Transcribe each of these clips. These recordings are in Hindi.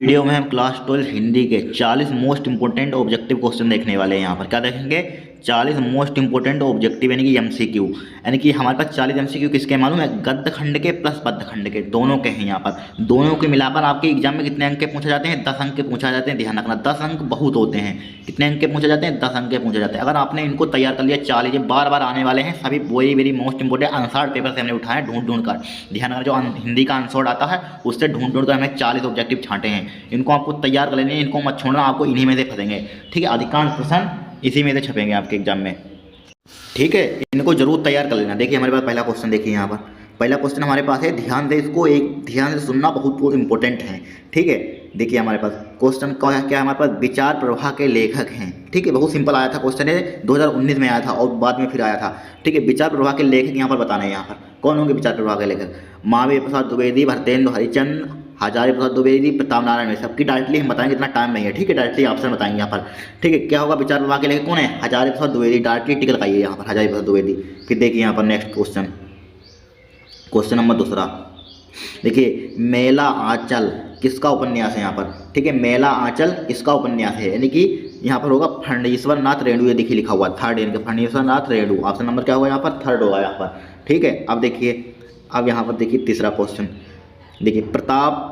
वीडियो में हम क्लास 12 हिंदी के 40 मोस्ट इंपोर्टेंट ऑब्जेक्टिव क्वेश्चन देखने वाले हैं। यहाँ पर क्या देखेंगे? 40 मोस्ट इंपोर्टेंट ऑब्जेक्टिव यानी कि एमसीक्यू। यानी कि हमारे पास 40 एमसीक्यू किसके मालूम है? गद्य खंड के प्लस पद्य खंड के, दोनों के हैं। यहाँ पर दोनों के मिलाकर आपके एग्जाम में कितने अंक के पूछे जाते हैं? 10 अंक के पूछा जाते हैं। ध्यान रखना, 10 अंक बहुत होते हैं। कितने अंक के पूछे जाते हैं? 10 अंक के पूछे जाते हैं। अगर आपने इनको तैयार कर लिया 40, ये बार बार आने वाले हैं सभी। Very very most important answer paper से हमने उठाए ढूंढ ढूंढ कर। ध्यान रखना, जो हिंदी का आंसर आता है उससे ढूंढ ढूंढ कर हमने 40 ऑब्जेक्टिव छांटे हैं। इनको आपको तैयार कर लेने, इनको मत छोड़ना, आपको इन्हीं में से फंसेंगे। ठीक है, अधिकांश प्रश्न इसी में से छपेंगे आपके एग्जाम में। ठीक है, इनको जरूर तैयार कर लेना। देखिए हमारे पास पहला क्वेश्चन, देखिए यहाँ पर पहला क्वेश्चन हमारे पास है। ध्यान से इसको एक ध्यान से सुनना, बहुत बहुत इंपॉर्टेंट है। ठीक है, देखिए हमारे पास क्वेश्चन क्या है? हमारे पास विचार प्रवाह के लेखक हैं। ठीक है, बहुत सिंपल आया था क्वेश्चन है, 2019 में आया था और बाद में फिर आया था। ठीक है, विचार प्रवाह के लेखक यहाँ पर बताना है। यहाँ पर कौन होंगे विचार प्रवाह के लेखक? महावीर प्रसाद द्विवेदी, भरतेंदु हरिचंद, हजारी प्रसाद द्विवेदी, प्रताप नारायण में। सबकी डायरेक्टली हम बताएंगे, इतना टाइम नहीं है। ठीक है, डायरेक्टली ऑप्शन बताएंगे यहाँ पर। ठीक है, क्या होगा? विचार प्रवाह के लेखक कौन है? हजारी प्रसाद द्विवेदी। डायरेक्टली टिक लगाइए यहाँ पर, हजारी प्रसाद द्विवेदी। फिर देखिए यहाँ पर नेक्स्ट क्वेश्चन, क्वेश्चन नंबर दूसरा। देखिए, मेला आंचल किसका उपन्यास है यहाँ पर? ठीक है, मेला आंचल किसका उपन्यास है? यानी कि यहाँ पर होगा फणीश्वर नाथ रेणु। ये देखिए लिखा हुआ थर्ड, यानी कि फणीश्वर नाथ रेणु। ऑप्शन नंबर क्या होगा यहाँ पर? थर्ड होगा यहाँ पर। ठीक है, अब देखिए, अब यहाँ पर देखिए तीसरा क्वेश्चन। देखिए, प्रताप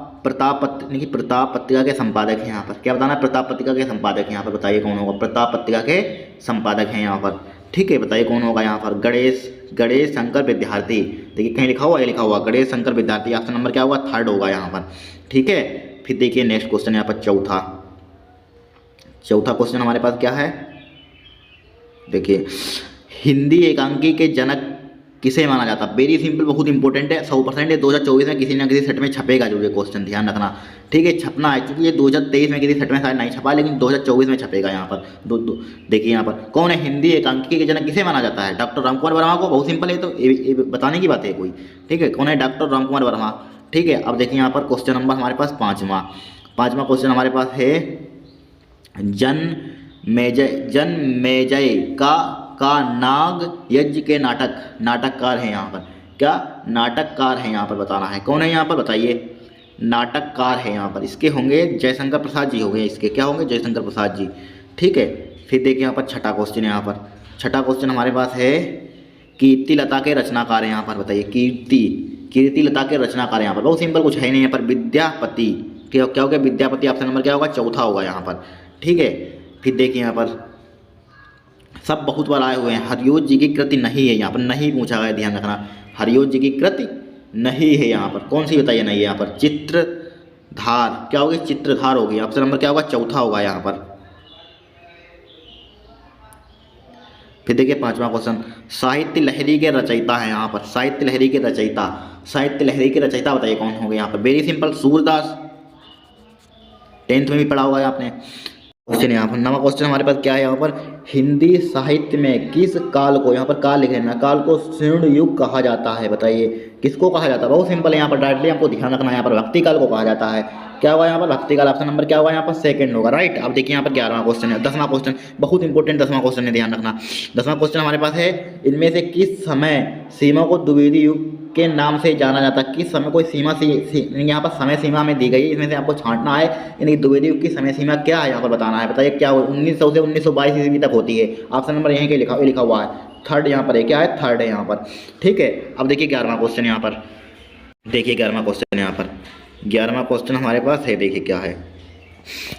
पत्रिका के संपादक हैं यहाँ पर। क्या बताना है? प्रताप पत्रिका के संपादक हैं यहाँ पर। बताइए कौन होगा? प्रताप पत्रिका के संपादक हैं यहाँ पर। ठीक है, बताइए कौन होगा यहाँ पर? गणेश शंकर विद्यार्थी। देखिए कहीं लिखा हुआ, ये लिखा हुआ गणेश शंकर विद्यार्थी। ऑप्शन नंबर क्या होगा? थर्ड होगा यहाँ पर। ठीक है, फिर देखिए नेक्स्ट क्वेश्चन यहाँ पर चौथा क्वेश्चन हमारे पास क्या है? देखिए, हिंदी एकांकी के जनक किसे माना जाता? वेरी सिंपल, बहुत इंपॉर्टेंट है, 100% ये 2024 में किसी ना किसी सेट में छपेगा जरूर ये क्वेश्चन। ध्यान रखना, ठीक है, छपना है, क्योंकि ये 2023 में किसी सेट में शायद नहीं छपा, लेकिन 2024 में छपेगा यहाँ पर। देखिए यहाँ पर कौन है? हिंदी एकांकी के जनक किसे माना जाता है? डॉक्टर रामकुमार वर्मा को। बहुत सिंपल है, तो ये बताने की बात है कोई। ठीक है, कौन है? डॉक्टर रामकुमार वर्मा। ठीक है, अब देखिए यहाँ पर क्वेश्चन नंबर हमारे पास पाँचवा क्वेश्चन हमारे पास है। जन्मेजय का नाग यज्ञ के नाटककार हैं यहाँ पर। क्या नाटककार हैं यहाँ पर? बताना है कौन है यहाँ पर? बताइए, नाटककार है यहाँ पर। इसके होंगे जयशंकर प्रसाद जी होंगे। इसके क्या होंगे? जयशंकर प्रसाद जी। ठीक है, फिर देखिए यहाँ पर छठा क्वेश्चन। यहाँ पर छठा क्वेश्चन हमारे पास है, कीर्ति लता के रचनाकार हैं यहाँ पर। बताइए, कीर्ति लता के रचनाकार यहाँ पर। बहुत सिंपल, कुछ है नहीं यहाँ पर। विद्यापति। क्या हो गया? विद्यापति। ऑप्शन नंबर क्या होगा? चौथा होगा यहाँ पर। ठीक है, फिर देखिए यहाँ पर सब बहुत बार आए हुए हैं। हरियोज जी की कृति नहीं है यहाँ पर, नहीं पूछा गया। ध्यान रखना, हरियोज जी की कृति नहीं है यहाँ पर। कौन सी बताइए? नहीं है यहाँ पर। चित्रधार। क्या होगी? चित्रधार होगी। ऑप्शन नंबर क्या होगा? चौथा होगा यहाँ पर। फिर देखिए पांचवा क्वेश्चन, साहित्य लहरी के रचयिता है यहाँ पर। साहित्य लहरी के रचयिता बताइए कौन होंगे यहाँ पर? Very simple, Surdas. 10th में भी पढ़ा होगा आपने। क्वेश्चन यहाँ पर नवा क्वेश्चन हमारे पास क्या है यहाँ पर? हिंदी साहित्य में किस काल को, यहाँ पर काल लिख लेना, काल को स्वर्ण युग कहा जाता है? बताइए किसको कहा जाता है? बहुत सिंपल है यहाँ पर, डायरेक्टली हमको ध्यान रखना है। यहाँ पर भक्ति काल को कहा जाता है। क्या हुआ यहाँ पर? भक्ति काल। ऑप्शन नंबर क्या होगा यहाँ पर? सेकंड होगा, राइट। अब देखिए यहाँ पर 11वां क्वेश्चन है, 10वां क्वेश्चन, बहुत इंपॉर्टेंट 10वां क्वेश्चन है, ध्यान रखना। 10वां क्वेश्चन हमारे पास है, इनमें से किस समय सीमा को द्विवेदी युग के नाम से जाना जाता है? किस समय कोई सीमा यहाँ पर समय सीमा हमें दी गई है, इसमें से आपको छांटना है। यानी द्विवेदी युग की समय सीमा क्या है यहाँ पर बताना है। बताइए क्या 1900 से 1922 ईस्वी तक होती है। ऑप्शन नंबर यहीं के लिखा हुआ है, थर्ड यहाँ पर है। क्या है? थर्ड है यहाँ पर। ठीक है, अब देखिए 11वां क्वेश्चन यहाँ पर। देखिए 11वां क्वेश्चन यहाँ पर, 11वां क्वेश्चन हमारे पास है। देखिए क्या है?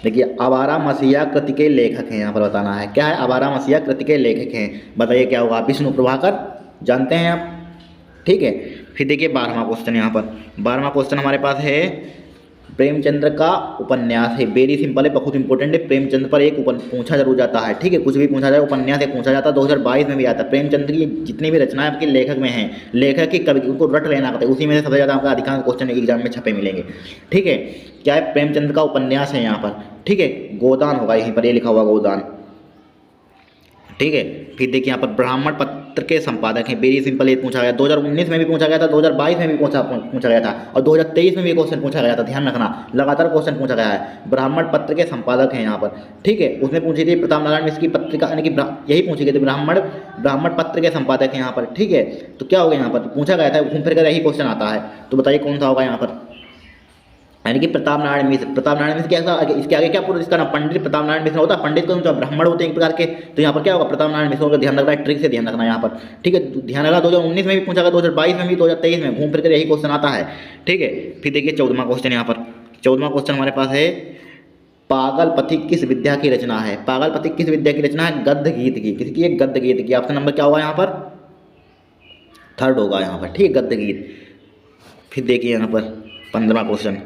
देखिए, आवारा मसीहा कृति के लेखक हैं यहाँ पर। बताना है क्या है? आवारा मसीहा कृति के लेखक हैं। बताइए क्या होगा? विष्णु प्रभाकर, जानते हैं आप। ठीक है, फिर देखिए 12वां क्वेश्चन यहाँ पर। 12वां क्वेश्चन हमारे पास है, प्रेमचंद्र का उपन्यास है। वेरी सिंपल है, बहुत इंपॉर्टेंट है। प्रेमचंद्र पर एक पूछा जरूर जाता है। ठीक है, कुछ भी पूछा जाए, उपन्यास एक पूछा जाता है। 2022 में भी आता है। प्रेमचंद्र की जितनी भी रचनाएं आपके लेखक में हैं, लेखक की कवि, उनको रट लेना पड़ता है। उसी में से सबसे ज़्यादा आपका अधिकांश क्वेश्चन एग्जाम में छपे मिलेंगे। ठीक है, क्या है? प्रेमचंद्र का उपन्यास है यहाँ पर। ठीक है, गोदान होगा यहीं पर, ये लिखा हुआ गोदान। ठीक है, फिर देखिए यहाँ पर ब्राह्मण पत्र के संपादक हैं। वेरी सिंपल, ये पूछा गया 2019 में भी पूछा गया था, 2022 में भी पूछा गया था, और 2023 में भी क्वेश्चन पूछा गया था। ध्यान रखना, लगातार क्वेश्चन पूछा गया है। ब्राह्मण पत्र के संपादक हैं यहाँ पर। ठीक है, उसने पूछी थी प्रताप नारायण मिश्र की पत्रिका, यानी कि यही पूछी गई थी, ब्राह्मण पत्र के संपादक हैं यहाँ पर। ठीक है, तो क्या होगा यहाँ पर? पूछा गया था, घूम फिर कर यही क्वेश्चन आता है। तो बताइए कौन सा होगा यहाँ पर? यानी कि प्रताप नारायण मिश्र। प्रताप नारायण मिश्र कैसा, इसके आगे क्या पूरा इसका नाम पंडित प्रताप नारायण मिश्र होता है। पंडित को जो ब्राह्मण होते हैं एक प्रकार के, तो यहाँ पर क्या होगा प्रताप नारायण मिश्र होगा। ध्यान रखना है, ट्रिक से ध्यान रखना है यहाँ पर, ठीक है। ध्यान रखना 2019 में भी पूछा गया, 2022 में भी, 2023 में, घूम फिर कर यही क्वेश्चन आता है, ठीक है। फिर देखिए 14वां क्वेश्चन यहाँ पर, 14वां क्वेश्चन हमारे पास है पागल पथिक किस विद्या की रचना है। पागल पथिक किस विद्या की रचना है, गद्य गीत की। किसकी है, गद्य गीत की। ऑप्शन नंबर क्या होगा यहाँ पर, थर्ड होगा यहाँ पर, ठीक है, गद्य गीत। फिर देखिए यहाँ पर 15वां क्वेश्चन,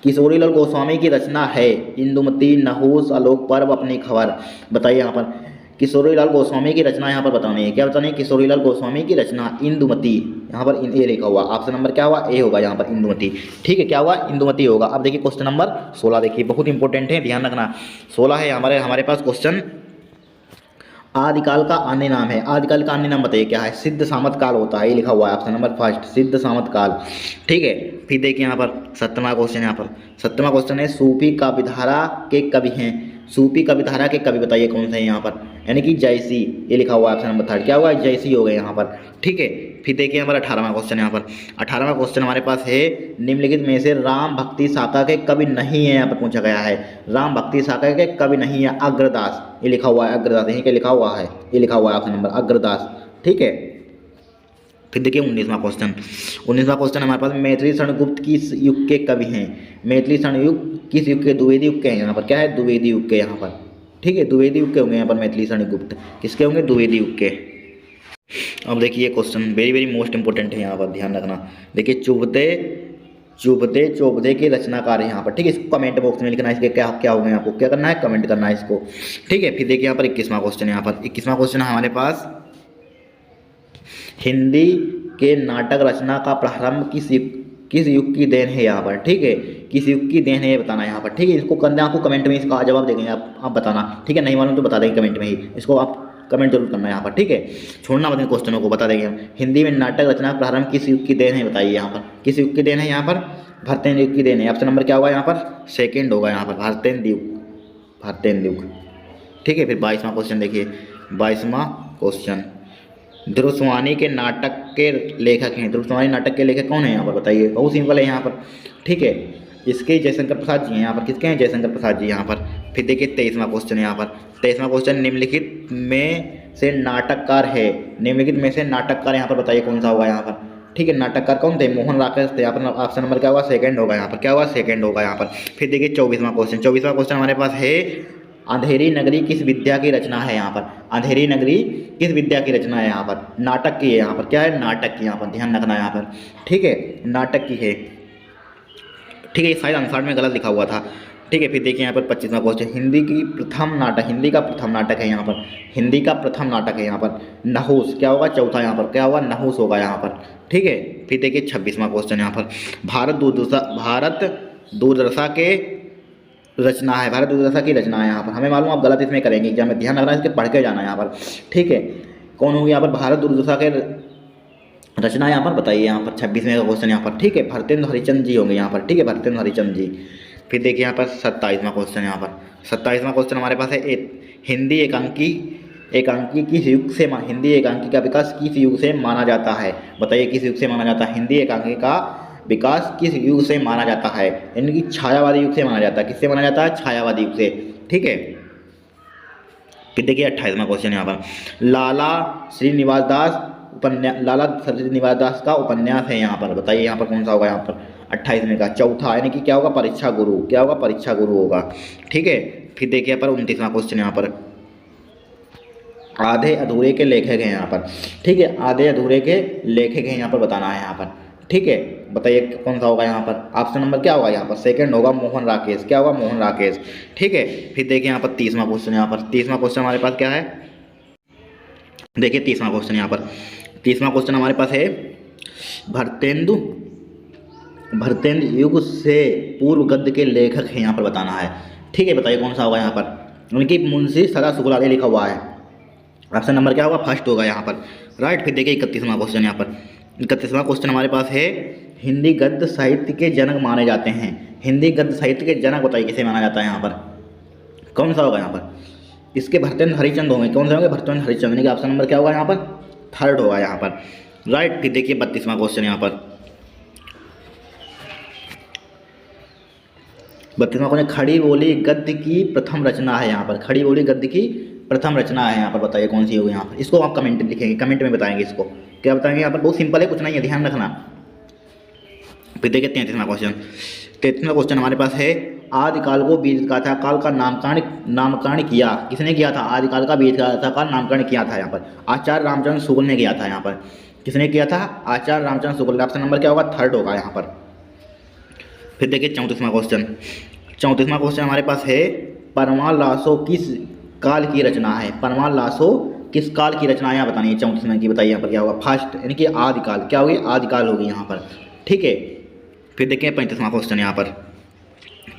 किशोरीलाल गोस्वामी की रचना है इंदुमती, नहुस, आलोक पर्व, अपनी खबर। बताइए यहाँ पर किशोरीलाल गोस्वामी की रचना यहाँ पर बतानी है, क्या बतानी है, किशोरीलाल गोस्वामी की रचना इंदुमती। यहाँ पर ए लिखा हुआ, ऑप्शन नंबर क्या हुआ, ए होगा यहाँ पर, इंदुमती, ठीक है, क्या हुआ, इंदुमती होगा। अब देखिए क्वेश्चन नंबर 16, देखिए बहुत इंपॉर्टेंट है, ध्यान रखना। 16 है हमारे पास क्वेश्चन, आदिकाल का अन्य नाम है। आदिकाल का अन्य नाम बताइए क्या है, सिद्ध सामत काल होता है, ये लिखा हुआ है ऑप्शन नंबर फर्स्ट, सिद्ध सामत काल, ठीक है। फिर देखिए यहाँ पर 17वां क्वेश्चन, यहाँ पर 17वां क्वेश्चन है सूफी काव्यधारा के कवि हैं। सूफी काव्यधारा के कवि बताइए कौन से हैं यहाँ पर, यानी कि जयसी, ये लिखा हुआ है ऑप्शन नंबर थर्ड, क्या हुआ है, जयसी हो गए यहाँ पर, ठीक है। फिर देखिए यहाँ पर 18वां क्वेश्चन, यहाँ पर 18वां क्वेश्चन हमारे पास है निम्नलिखित में से राम भक्ति शाखा के कवि नहीं है, यहाँ पर पूछा गया है राम भक्ति शाखा के कवि नहीं है, अग्रदास, ये लिखा हुआ है, अग्रदास यहीं के लिखा हुआ है, ये लिखा हुआ है ऑप्शन नंबर अग्रदास, ठीक है। फिर देखिए 19वां क्वेश्चन, 19वां क्वेश्चन हमारे पास मैथिली शरणगुप्त किस युग के कवि हैं। मैथिली शरण युग किस युग के, द्विवेदी युग के हैं यहाँ पर, क्या है, द्विवेदी युग के यहाँ पर, ठीक है, द्विवेदी युग के होंगे यहाँ पर मैथिली शरणगुप्त, किसके होंगे, द्विवेदी युग के। अब देखिए question very very most important है यहाँ पर, ध्यान रखना। देखिए चुबदे के रचनाकार है यहाँ पर, ठीक है, इसको कमेंट बॉक्स में लिखना है, इसके क्या क्या होंगे, आपको क्या करना है, कमेंट करना है इसको, ठीक है। फिर देखिए यहाँ पर 21वां क्वेश्चन, यहाँ पर 21वां क्वेश्चन है हमारे पास, हिंदी के नाटक रचना का प्रारंभ किस युग की देन है यहाँ पर, ठीक है, किस युग की देन है ये बताना है यहाँ पर, ठीक है। इसको करना आपको कमेंट में, इसका जवाब देंगे आप बताना, ठीक है, नहीं मालूम तो बता देंगे कमेंट में ही, इसको आप कमेंट जरूर करना है यहाँ पर, ठीक है, छोड़ना मत, क्वेश्चनों को बता देंगे हम। हिंदी में नाटक रचना का प्रारंभ किस युग की देन है बताइए यहाँ पर, किस युग की देन है यहाँ पर, भारतेंद्र युग की देन है। ऑप्शन नंबर क्या होगा यहाँ पर, सेकेंड होगा यहाँ पर, भारतेंद्र युग, ठीक है। फिर 22वां क्वेश्चन देखिए, 22वां क्वेश्चन, ध्रुवस्वामी के नाटक के लेखक हैं। ध्रुवस्वामी नाटक के लेखक कौन है यहाँ पर बताइए, बहुत सिंपल है यहाँ पर, ठीक है, इसके जयशंकर प्रसाद जी हैं यहाँ पर, किसके हैं, जयशंकर प्रसाद जी यहाँ पर। फिर देखिए 23वां क्वेश्चन, यहाँ पर 23वां क्वेश्चन, निम्नलिखित में से नाटककार है, निम्नलिखित में से नाटककार यहाँ पर बताइए कौन सा होगा यहाँ पर, ठीक है, नाटककार कौन थे, मोहन राकेश थे यहाँ पर, ऑप्शन नंबर क्या होगा, सेकंड होगा यहाँ पर, क्या होगा, सेकंड होगा यहाँ पर। फिर देखिए 24वां क्वेश्चन, 24वां क्वेश्चन हमारे पास है अंधेरी नगरी किस विद्या की रचना है यहाँ पर, अंधेरी नगरी किस विद्या की रचना है यहाँ पर, नाटक की है यहाँ पर, क्या है, नाटक की यहाँ पर, ध्यान रखना है यहाँ पर, ठीक है, नाटक की है, ठीक है, शायद आंसर में गलत लिखा हुआ था, ठीक है। फिर देखिए यहाँ पर 25वां क्वेश्चन, हिंदी का प्रथम नाटक है यहाँ पर, हिंदी का प्रथम नाटक है यहाँ पर, नहुस, क्या होगा, चौथा यहाँ पर, क्या होगा, नहुस होगा यहाँ पर, ठीक है। फिर देखिए 26वां क्वेश्चन यहाँ पर, भारत दूरदर्शा के रचना है, भारत दूरदर्शा की रचना है यहाँ पर, हमें मालूम आप गलत इसमें करेंगे एग्जाम में, ध्यान रखना इसके पढ़ के जाना है यहाँ पर, ठीक है। कौन होगी यहाँ पर, भारत दूरदर्शा के रचना यहाँ पर बताइए यहाँ पर, 26वें का क्वेश्चन यहाँ पर, ठीक है, भरतेंद्र हरिचंद जी होंगे यहाँ पर, ठीक है, भरतेंद्र हरिचंद जी। फिर देखिए यहाँ पर 27वां क्वेश्चन, यहाँ पर 27वां क्वेश्चन हमारे पास है हिंदी एकांकी किस युग से, हिंदी एकांकी का विकास किस युग से माना जाता है, बताइए किस युग से माना जाता है, हिंदी एकांकी का विकास किस युग से माना जाता है, यानी कि छायावादी युग से माना जाता है, किससे माना जाता है, छायावादी युग से, ठीक है। फिर देखिए 28वां क्वेश्चन यहाँ पर, लाला श्रीनिवास दास का उपन्यास है यहाँ पर, बताइए यहाँ पर कौन सा होगा यहाँ पर, 28वें का चौथा, यानी कि क्या होगा, परीक्षा गुरु, क्या होगा, परीक्षा गुरु होगा, ठीक है। फिर देखिए यहाँ पर 29वां क्वेश्चन, यहाँ पर आधे अधूरे के लेखक हैं यहाँ पर, ठीक है, आधे अधूरे के लेखक हैं यहाँ पर बताना है यहाँ पर, ठीक है, बताइए कौन सा होगा यहाँ पर, ऑप्शन नंबर क्या होगा यहाँ पर, सेकंड होगा, मोहन राकेश, क्या होगा, मोहन राकेश, ठीक है। फिर देखिए यहाँ पर 30वां क्वेश्चन, यहाँ पर 30वां क्वेश्चन हमारे पास क्या है, देखिए 30वां क्वेश्चन यहाँ पर, 30वां क्वेश्चन हमारे पास है भरतेंद्र युग से पूर्व गद्य के लेखक हैं यहाँ पर बताना है, ठीक है, बताइए कौन सा होगा यहाँ पर, उनकी मुंशी सदा शुक्लादि लिखा हुआ है, ऑप्शन नंबर क्या होगा, फर्स्ट होगा यहाँ पर, राइट। फिर देखिए 31वां क्वेश्चन, यहाँ पर 31वां क्वेश्चन हमारे पास है हिंदी गद्य साहित्य के जनक माने जाते हैं, हिंदी गद्य साहित्य के जनक बताइए किसे माना जाता है यहाँ पर, कौन सा होगा यहाँ पर, इसके भरतेंद्र हरिचंद होंगे, कौन से होंगे, भरतेंद्र हरिचंद, यानी कि ऑप्शन नंबर क्या होगा यहाँ पर, थर्ड होगा यहाँ पर, राइट। फिर देखिए 32वां क्वेश्चन, यहाँ पर 32वां क्वेश्चन, खड़ी बोली गद्य की प्रथम रचना है यहाँ पर, खड़ी बोली गद्य की प्रथम रचना है यहाँ पर, बताइए कौन सी होगी यहाँ पर। इसको आप कमेंट लिखेंगे, कमेंट में बताएंगे इसको, क्या बताएंगे यहाँ पर, बहुत सिंपल है, कुछ नहीं है, ध्यान रखना। फिर देखिए 33वां क्वेश्चन, 33वां क्वेश्चन हमारे पास है, आदिकाल को बीज गाथा काल का नामकरण किया, किसने किया था, आदिकाल का बीज गाथा काल नामकरण किया था यहाँ पर, आचार्य रामचंद्र शुक्ल ने किया था यहाँ पर, किसने किया था, आचार्य रामचंद्र शुक्ल। ऑप्शन नंबर क्या होगा, थर्ड होगा यहाँ पर। फिर देखिए 34वां क्वेश्चन, 34वां क्वेश्चन हमारे पास है, परमाल लासो किस काल की रचना है, परमाल लासो किस काल की रचना है यहाँ बतानी है, 34वां की बताइए यहाँ पर क्या होगा, फर्स्ट यानी कि आदिकाल, क्या होगी, आदिकाल होगी यहाँ पर, ठीक है। फिर देखिए 35वां क्वेश्चन यहाँ पर,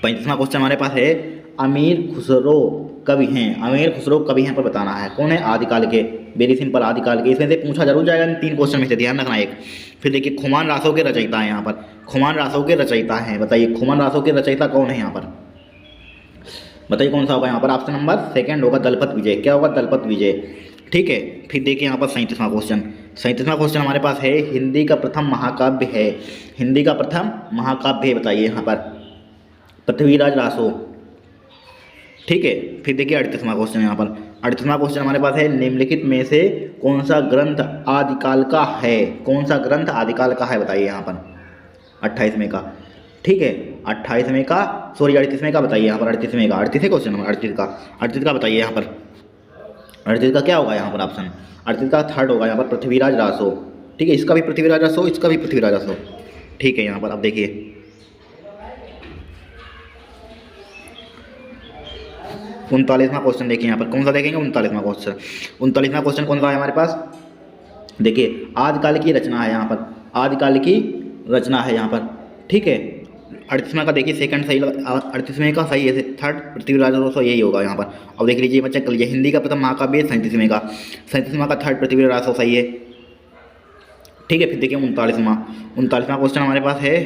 35वां क्वेश्चन हमारे पास है, अमीर खुसरो कवि हैं, अमीर खुसरो कवि हैं पर बताना है, कौन है, आदिकाल के, वेरी सिंपल, आदिकाल के, इसमें से पूछा जरूर जाएगा इन 3 क्वेश्चन में से, ध्यान रखना एक। फिर देखिए खुमान रासों के रचयिता है यहाँ पर, खुमान रासों के रचयिता हैं, बताइए खुमान रासों के रचयिता कौन है यहाँ पर, बताइए कौन सा होगा यहाँ पर। ऑप्शन नंबर सेकंड होगा दलपत विजय, क्या होगा, दलपत विजय, ठीक है। फिर देखिए यहाँ पर 37वां क्वेश्चन, 37वां क्वेश्चन हमारे पास है, हिंदी का प्रथम महाकाव्य है, हिंदी का प्रथम महाकाव्य है, बताइए यहाँ पर, पृथ्वीराज रासो, ठीक है। फिर देखिए 38वां क्वेश्चन यहाँ पर, 38वां क्वेश्चन हमारे पास है, निम्नलिखित में से कौन सा ग्रंथ आदिकाल का है, कौन सा ग्रंथ आदिकाल का है, बताइए यहाँ पर, 28वें का, ठीक है, 28वें का, सॉरी 38वें का बताइए यहाँ पर, 38वें का, 38 क्वेश्चन नंबर 38 का बताइए यहाँ पर, 38 का क्या होगा यहाँ पर ऑप्शन, 38 का थर्ड होगा यहाँ पर, पृथ्वीराज रासो, ठीक है, इसका भी पृथ्वीराज रासो, इसका भी पृथ्वीराज रासो, ठीक है। यहाँ पर अब देखिए 39वां क्वेश्चन, देखिए यहाँ पर कौन सा देखेंगे, 39वां क्वेश्चन, 39वां क्वेश्चन कौन सा है हमारे पास, देखिए आदिकाल की रचना है यहाँ पर, आदिकाल की रचना है यहाँ पर, ठीक है। 38वां का देखिए सेकंड सही, 38वें का सही है, थर्ड पृथ्वीराज रासो, यही होगा यहाँ पर। अब देख लीजिए बच्चे, कर लीजिए, हिंदी का प्रथम महाकाव्य 37वें का, 37वां का थर्ड पृथ्वीराज रासो सही है, ठीक है। फिर देखिए 39वां क्वेश्चन हमारे पास है,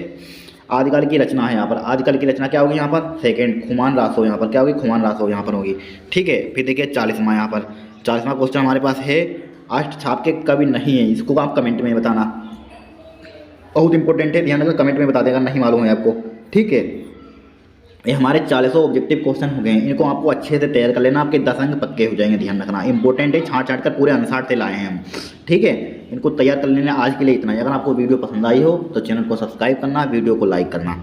आदिकाल की रचना है यहाँ पर, आदिकाल की रचना क्या होगी यहाँ पर, सेकंड खुमान रासो, यहाँ पर क्या होगी, खुमान रासो यहाँ पर होगी, ठीक है। फिर देखिए 40वां यहाँ पर, 40वां क्वेश्चन हमारे पास है, अष्टछाप के कवि नहीं है, इसको आप कमेंट में बताना, बहुत इंपॉर्टेंट है, ध्यान रखना, कमेंट में बता देगा, नहीं मालूम है आपको, ठीक है। ये हमारे 40 ऑब्जेक्टिव क्वेश्चन हो गए हैं, इनको आपको अच्छे से तैयार कर लेना, आपके 10 अंक पक्के हो जाएंगे, ध्यान रखना, इंपॉर्टेंट है, छाँट छाँट कर पूरे अनुसार से लाए हैं हम, ठीक है। इनको तैयार कर लेना, आज के लिए इतना ही। अगर आपको वीडियो पसंद आई हो तो चैनल को सब्सक्राइब करना, वीडियो को लाइक करना।